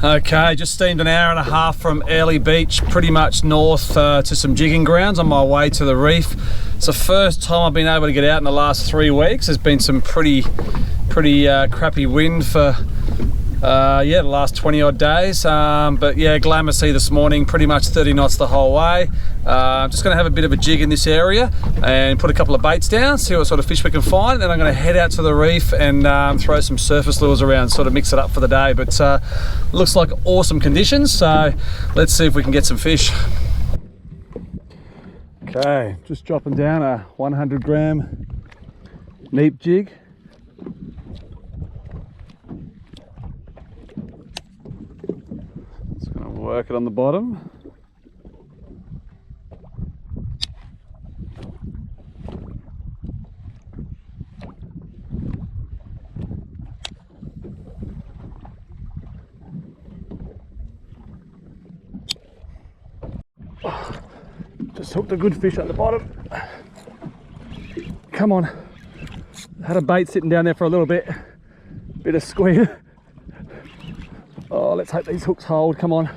Okay, just steamed an hour and a half from Airlie Beach, pretty much north to some jigging grounds on my way to the Reef. It's the first time I've been able to get out in the last 3 weeks. There's been some pretty crappy wind for the last 20 odd days, but yeah, Glamour Sea this morning, pretty much 30 knots the whole way. I'm just going to have a bit of a jig in this area and put a couple of baits down, see what sort of fish we can find, and then I'm going to head out to the Reef and throw some surface lures around, sort of mix it up for the day. But looks like awesome conditions, so let's see if we can get some fish. Okay, just dropping down a 100 gram neap jig. Work it on the bottom. Just hooked a good fish at the bottom. Come on. Had a bait sitting down there for a little bit. Bit of squeeze. Oh, let's hope these hooks hold. Come on.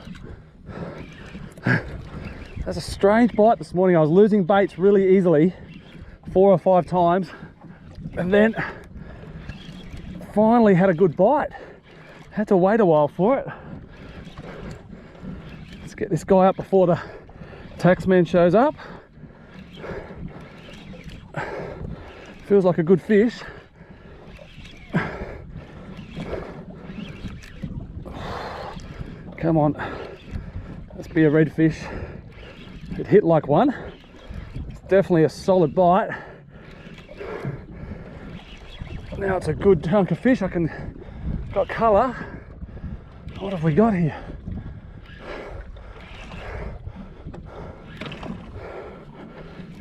That's a strange bite this morning. I was losing baits really easily 4 or 5 times, and then finally had a good bite. Had to wait a while for it. Let's get this guy up before the taxman shows up. Feels like a good fish. Come on, let's be a redfish. It hit like one. It's definitely a solid bite. Now it's a good chunk of fish. Got colour. What have we got here?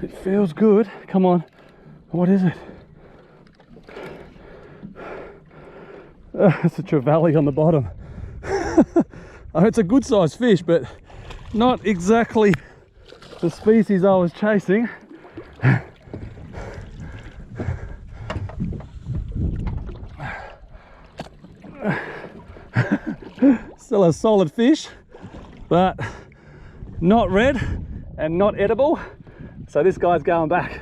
It feels good. Come on, what is it? It's a trevally on the bottom. It's a good sized fish, but not exactly the species I was chasing. Still a solid fish, but not red and not edible. So this guy's going back.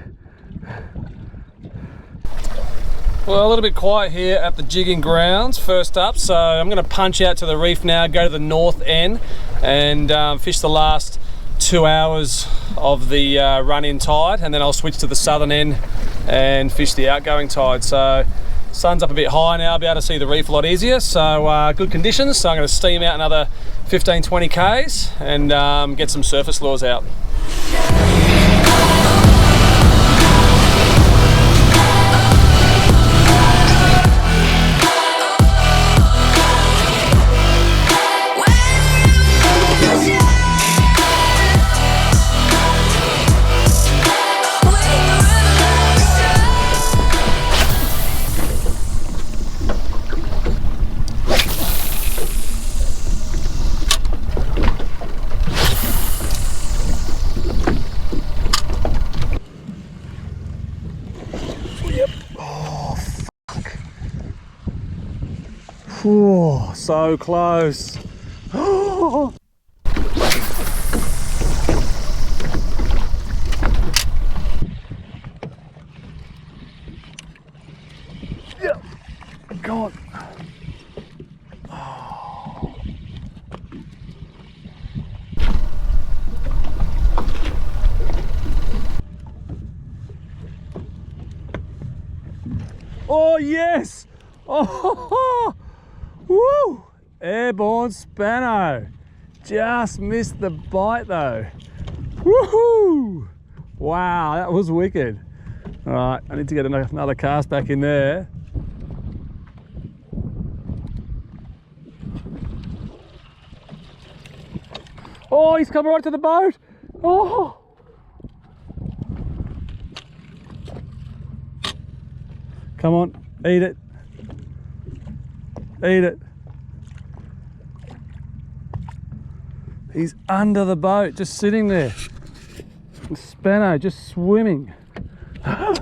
Well, a little bit quiet here at the jigging grounds first up, so I'm going to punch out to the Reef now, go to the north end and fish the last 2 hours of the run-in tide, and then I'll switch to the southern end and fish the outgoing tide. So sun's up a bit high now, I'll be able to see the Reef a lot easier, so good conditions. So I'm going to steam out another 15-20 k's and get some surface lures out. Oh, so close. Oh. Yeah, go on. Oh. Oh yes! Oh, woo! Airborne Spano. Just missed the bite though. Woohoo! Wow, that was wicked. All right, I need to get another cast back in there. Oh, he's coming right to the boat. Oh! Come on, eat it. Eat it. He's under the boat, just sitting there. The Spano just swimming. Oh,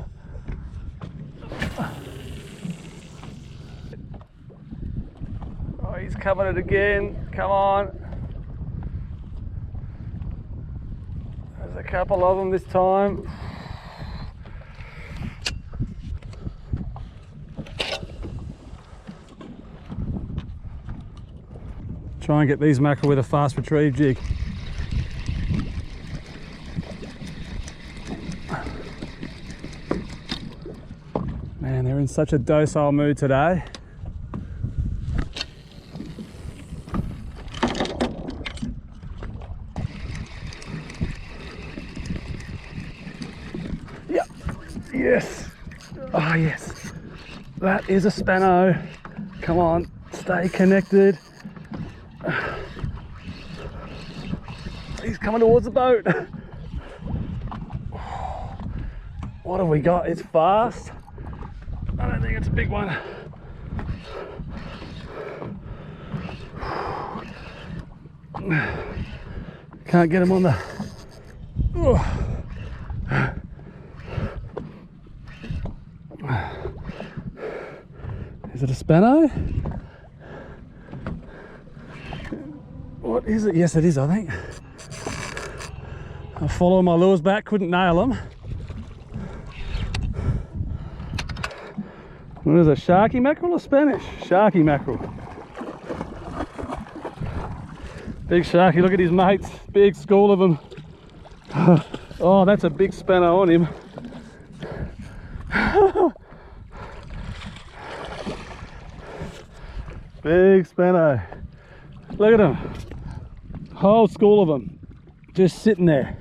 he's coming it again. Come on. There's a couple of them this time. Try and get these mackerel with a fast retrieve jig. Man, they're in such a docile mood today. Yep, yes, oh yes, that is a spano. Come on, stay connected. He's coming towards the boat. What have we got? It's fast. I don't think it's a big one. Can't get him on the... Is it a spano? What is it? Yes, it is, I think. I'm following my lures back, couldn't nail them. What is it, sharky mackerel or Spanish? Sharky mackerel. Big sharky, look at his mates, big school of them. Oh, that's a big spano on him. Big spano. Look at him. Whole school of them just sitting there.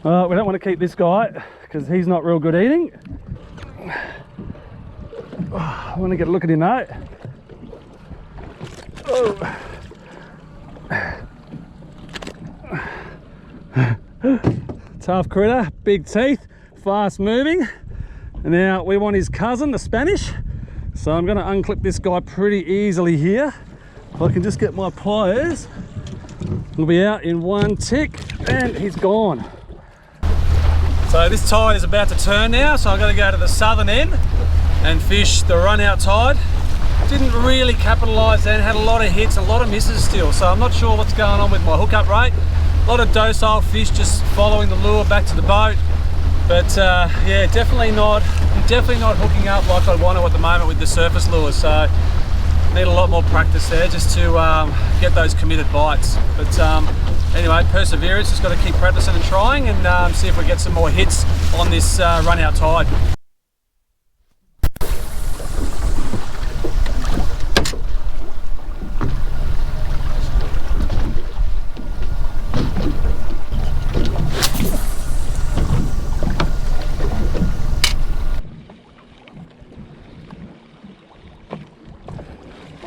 We don't want to keep this guy because he's not real good eating. I want to get a look at him though. Tough critter, big teeth, fast moving. And now we want his cousin, the Spanish. So I'm going to unclip this guy pretty easily here. If I can just get my pliers, he'll be out in one tick and he's gone. So this tide is about to turn now, so I've got to go to the southern end and fish the run out tide. Didn't really capitalise then, had a lot of hits, a lot of misses still, so I'm not sure what's going on with my hookup rate. A lot of docile fish just following the lure back to the boat. But yeah, definitely not hooking up like I want to at the moment with the surface lures. So need a lot more practice there just to get those committed bites. But anyway, perseverance, just got to keep practicing and trying and see if we get some more hits on this run out tide.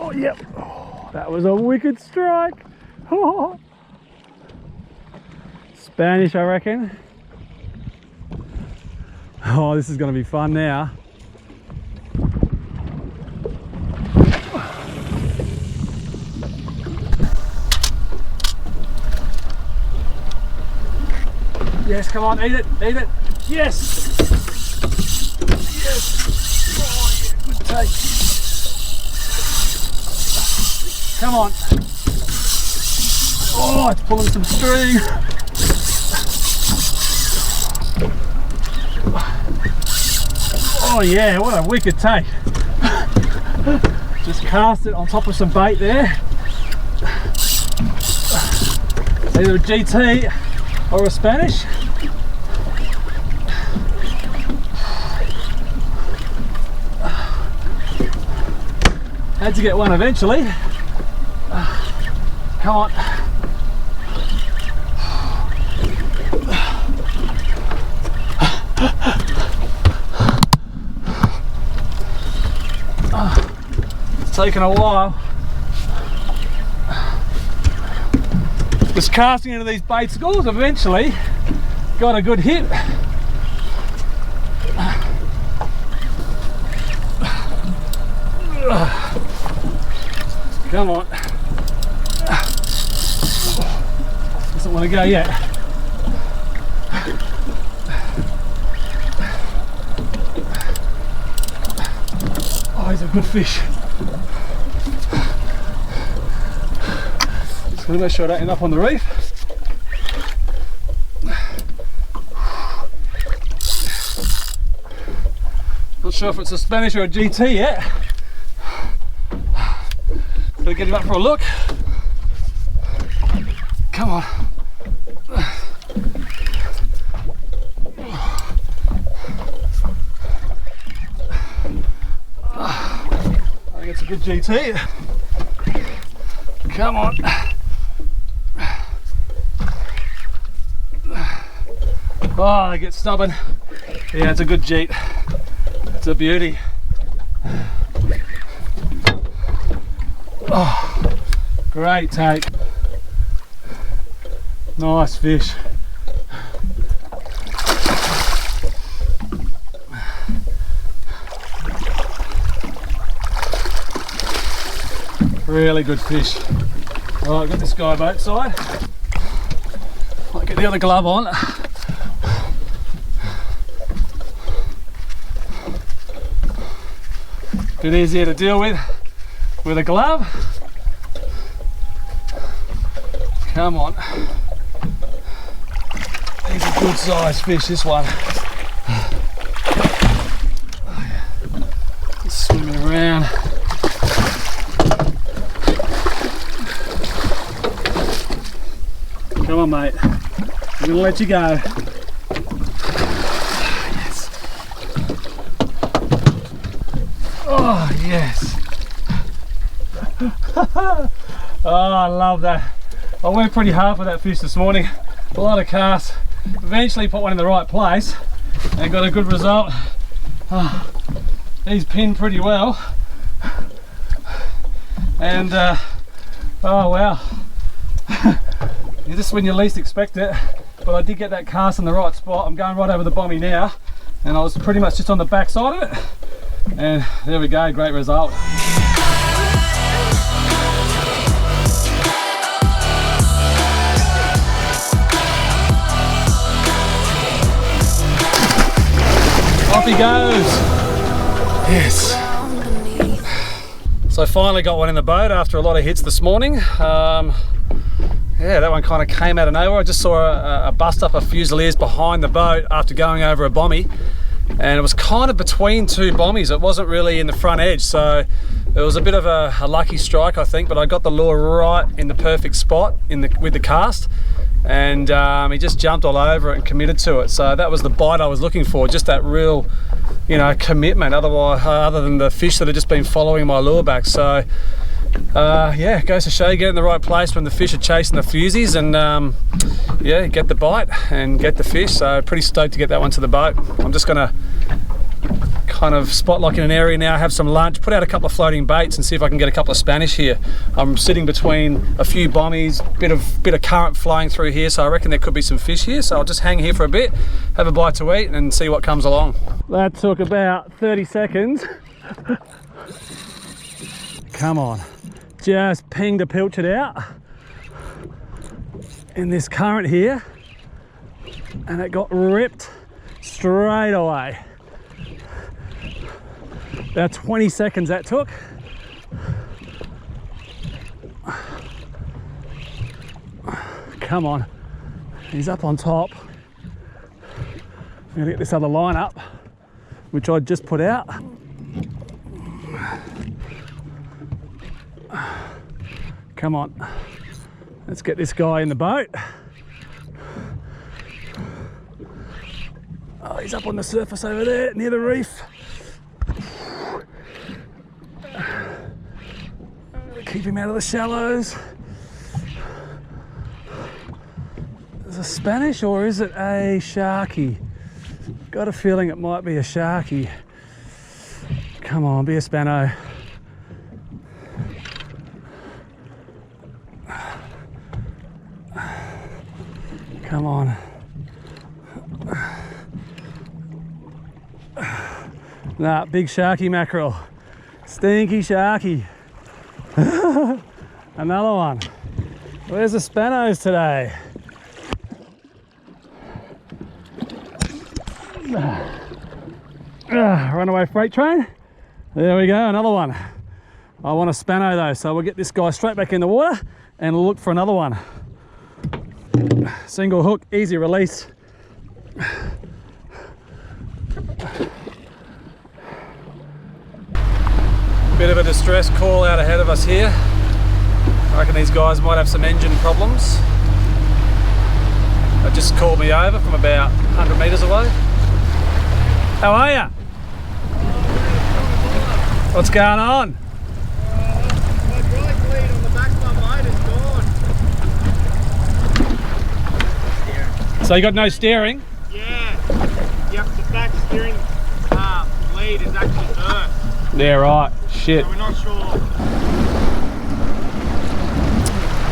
Oh, yep. Oh, that was a wicked strike. Oh. Spanish, I reckon. Oh, this is going to be fun now. Yes, come on, eat it, eat it. Yes. Yes. Oh, yeah, good take. Come on. Oh, it's pulling some string. Oh yeah, what a wicked take. Just cast it on top of some bait there. Either a GT or a Spanish. Had to get one eventually. Come on. It's taken a while. Just casting into these bait schools, eventually got a good hit. Come on. Doesn't want to go yet. Oh he's a good fish. Just gonna make sure I don't end up on the reef. Not sure if it's a Spanish or a GT yet. Better get him up for a look. Come on. I think it's a good GT. Come on. Oh, they get stubborn. Yeah, it's a good jeet. It's a beauty. Oh, great take. Nice fish. Really good fish. All right, got this guy boat side. Might get the other glove on. Bit easier to deal with a glove. Come on. He's a good sized fish, this one. Just swimming around. Come on, mate. I'm gonna let you go. Yes. Oh, yes. Oh, I love that. I went pretty hard for that fish this morning. A lot of casts. Eventually put one in the right place and got a good result. Oh, he's pinned pretty well. And oh wow. This is when you least expect it. But I did get that cast in the right spot. I'm going right over the bommy now. And I was pretty much just on the back side of it. And there we go, great result. Off he goes. Yes. So I finally got one in the boat after a lot of hits this morning. Yeah, that one kind of came out of nowhere. I just saw a bust up of fusiliers behind the boat after going over a bommy. And it was kind of between two bommies. It wasn't really in the front edge. So it was a bit of a lucky strike, I think. But I got the lure right in the perfect spot with the cast. And he just jumped all over it and committed to it. So that was the bite I was looking for, just that real, you know, commitment. Otherwise, other than the fish that had just been following my lure back. So yeah, it goes to show you get in the right place when the fish are chasing the fusies, and yeah, get the bite and get the fish. So pretty stoked to get that one to the boat. I'm just gonna kind of spot lock in an area now, have some lunch, put out a couple of floating baits and see if I can get a couple of Spanish here. I'm sitting between a few bommies, bit of current flowing through here, so I reckon there could be some fish here. So I'll just hang here for a bit, have a bite to eat and see what comes along. That took about 30 seconds. Come on, just pinged a pilchard out in this current here, and it got ripped straight away. About 20 seconds that took. Come on, he's up on top. I'm gonna get this other line up, which I just put out. Come on, let's get this guy in the boat. Oh, he's up on the surface over there near the reef. Keep him out of the shallows. Is it a Spanish or is it a sharky? Got a feeling it might be a sharky. Come on, be a Spano. Come on. Nah, big sharky mackerel. Stinky sharky. Another one. Where's the Spanos today? Runaway freight train. There we go, another one. I want a spano though, so we'll get this guy straight back in the water and look for another one. Single hook, easy release. Bit of a distress call out ahead of us here. I reckon these guys might have some engine problems. They just called me over from about 100 metres away. How are ya? What's going on? My drive lead on the back of my motor's gone. So you got no steering? Yeah. Yep, the back steering lead is actually burst. Yeah, right. Shit. So we're not sure.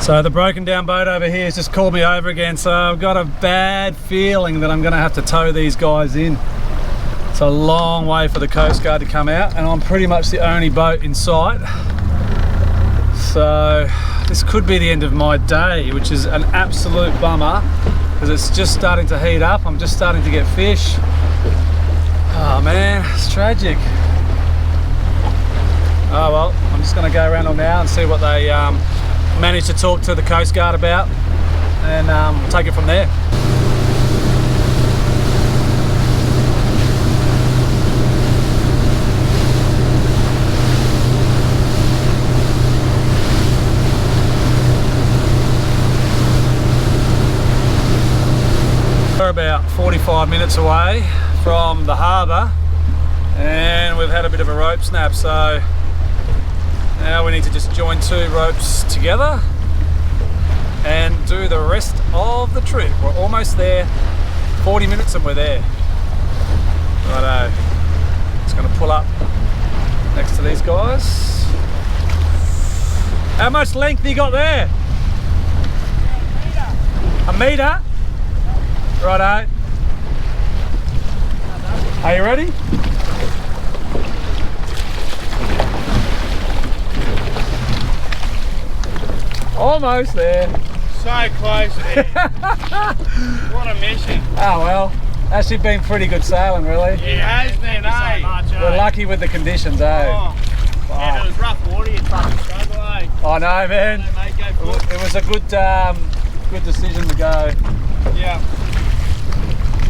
So the broken down boat over here has just called me over again, so I've got a bad feeling that I'm going to have to tow these guys in. It's a long way for the Coast Guard to come out, and I'm pretty much the only boat in sight. So this could be the end of my day, which is an absolute bummer because it's just starting to heat up. I'm just starting to get fish. Oh man, it's tragic. Oh well, I'm just going to go around them now and see what they manage to talk to the Coast Guard about, and we'll take it from there. We're about 45 minutes away from the harbour, and we've had a bit of a rope snap, so now we need to just join two ropes together and do the rest of the trip. We're almost there, 40 minutes and we're there. Righto, just gonna pull up next to these guys. How much length you got there? A metre? Righto. Are you ready? Almost there. So close there. What a mission. Oh well, actually been pretty good sailing really. It has been, eh? So much, We're lucky with the conditions, eh? Oh. Yeah, if it was rough water, you'd fucking struggle, eh? I know, man. Mate, go for it. It was a good decision to go. Yeah.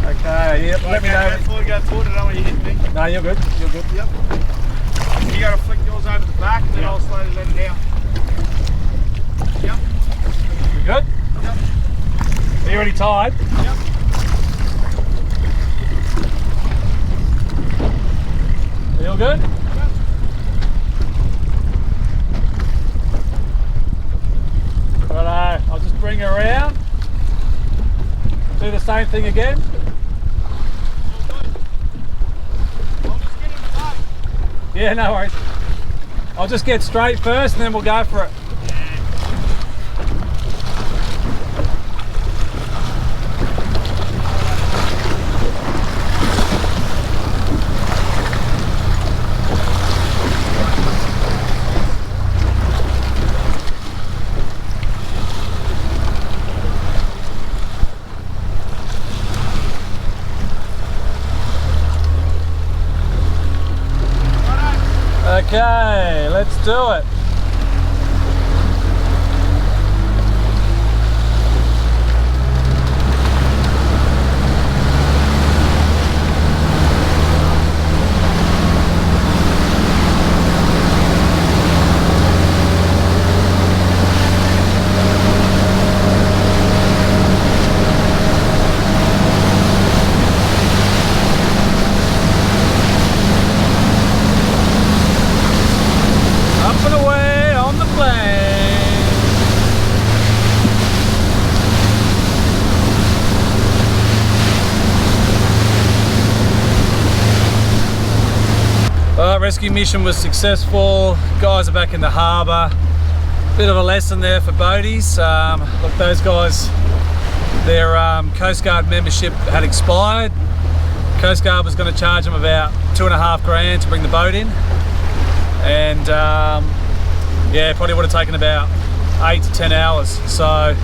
Okay, yep, let me know. Go forward, I don't want you to hit me. No, you're good, you're good. Yep. You gotta flick yours over the back, and then I'll slowly let it down. Yep. You good? Yep. Are you already tied? Yep. Are you all good? Yep. Righto, I'll just bring her around. Do the same thing again. Yeah, no worries. I'll just get straight first and then we'll go for it. Okay, let's do it. Rescue mission was successful. Guys are back in the harbour. Bit of a lesson there for boaties. Look, those guys, their Coast Guard membership had expired. Coast Guard was going to charge them about $2.5 grand to bring the boat in, and yeah, probably would have taken about 8 to 10 hours. So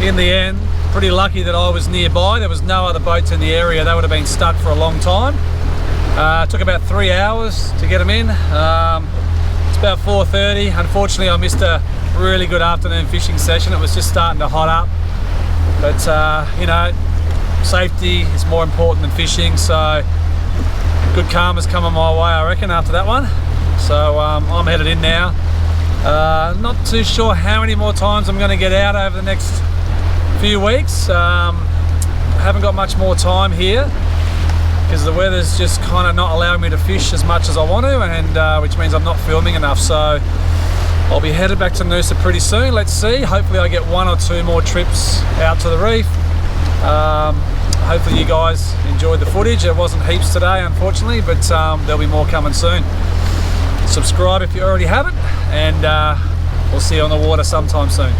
in the end, pretty lucky that I was nearby. There was no other boats in the area. They would have been stuck for a long time. Took about 3 hours to get them in. It's about 4:30. Unfortunately, I missed a really good afternoon fishing session. It was just starting to hot up. But, you know, safety is more important than fishing, so good karma's coming my way, I reckon, after that one. So I'm headed in now. Not too sure how many more times I'm going to get out over the next few weeks. Haven't got much more time here because the weather's just kind of not allowing me to fish as much as I want to, and which means I'm not filming enough. So I'll be headed back to Noosa pretty soon. Let's see. Hopefully I get 1 or 2 more trips out to the reef. Hopefully you guys enjoyed the footage. There wasn't heaps today, unfortunately, but there'll be more coming soon. Subscribe if you already haven't, and we'll see you on the water sometime soon.